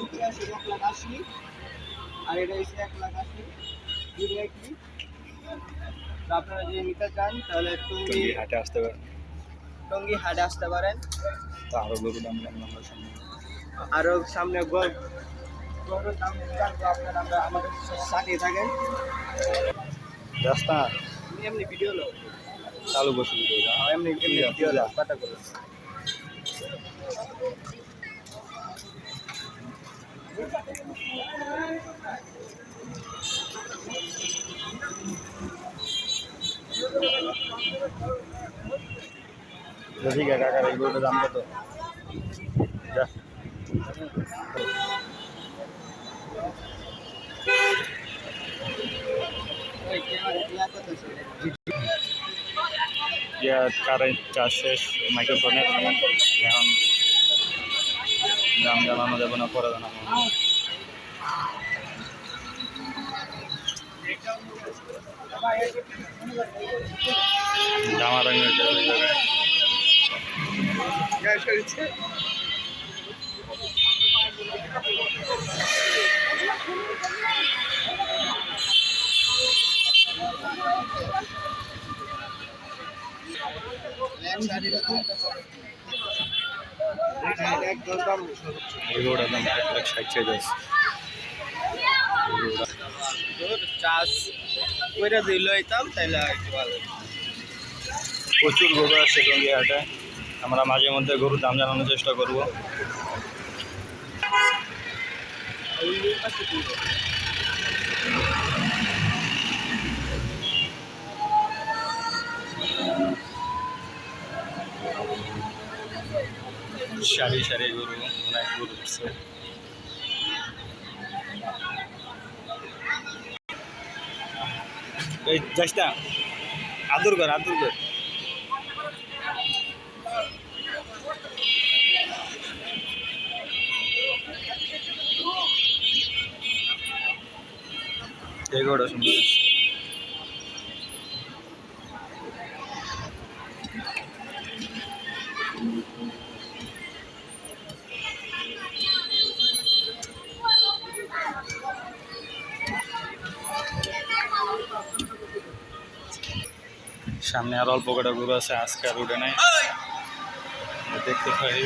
150, 1,80,000 আর এটা হচ্ছে 1,80,000 দুটো একই। তো আপনারা যদি নিতে চান তাহলে টঙ্গী হাটে আসতে পারেন, টঙ্গী হাটে আসতে পারেন। তো আরো গরুর দাম আমরা সামনে আরো সামনে গরুর দাম জানবো আপনারা, আমরা আমাদের সাথে থাকেন। রাস্তা এমনি ভিডিও লো চালু বসে ভিডিও এমনি ভিডিও লো কথা বলো। ঠিক আছে কাকার এই গরুটার দাম কত? কারেন্ট চার্জ শেষ মাইক্রোফোনের, এখন দাম জানানো যাবে না, পরে জানানো জামা রঙের এগুলোর দাম 1,60,000 যাচ্ছে। চাষ ওইটা দিল হইতাম তাইলে একটু ভালো। প্রচুর গরু আছে টঙ্গী হাটে, আমরা মাঝে মধ্যে গরুর দাম জানানোর চেষ্টা করব। সারি সারি গরু, অনেক গরু আছে। এই যাইস্তা আদর কর এগোটা সুন্দর। সামনে আর অল্প কটা গরু আছে, আজকে আর উঠে নাই, দেখতে পারি।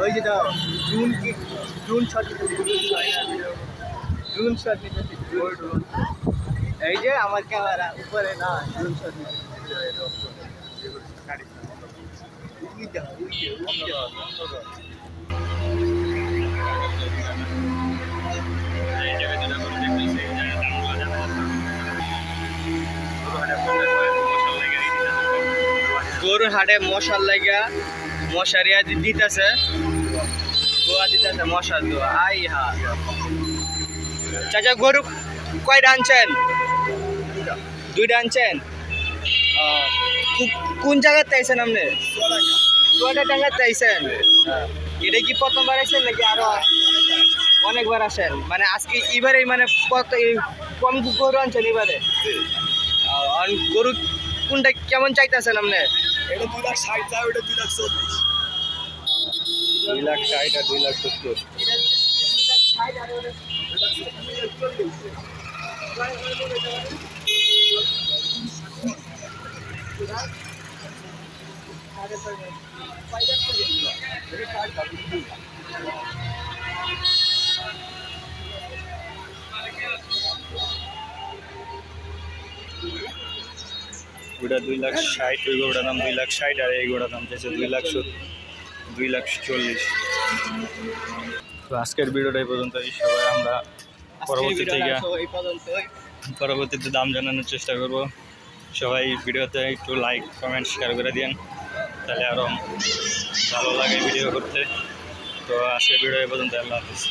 ওই যেটা ড্রোন শট এই যে আমার ক্যামেরা উপরে না, ড্রোন শট গরুর হাটে মশার লাগা মশারিয়া দিতেছে, গোয়া দিতেছে মশার দোয়া। আই হা চাচা গরু কয়টা আনছেন? 2টা আনছেন। কোন জায়গাতে আইছেন আপনি? চুয়াডাঙ্গাতে আইছেন। এটা কি প্রথমবার আইছেন নাকি আরো অনেকবার আসেন? মানে আজকে এবারে মানে কত কম গরু আনছেন এবারে? গরু কোনটা কেমন চাইতেছেন আপনি? এটা 2,60,000 চাই, ওটা 2,40,000। 2,60,000 আর 2,70,000। ওটা 2,60,000, ওই গরুটার দাম 2,60,000, আর এই গরুটার দাম চাইছে 2,40,000। তো আজকের ভিডিওটা এই পর্যন্তই। সবাই আমরা পরবর্তীতে দাম জানানোর চেষ্টা করব। সবাই ভিডিওতে একটু লাইক কমেন্ট শেয়ার করে দিন, তাহলে আরও ভালো লাগে ভিডিও করতে। তো আজকের ভিডিও এই পর্যন্ত। আল্লাহ হাফিজ।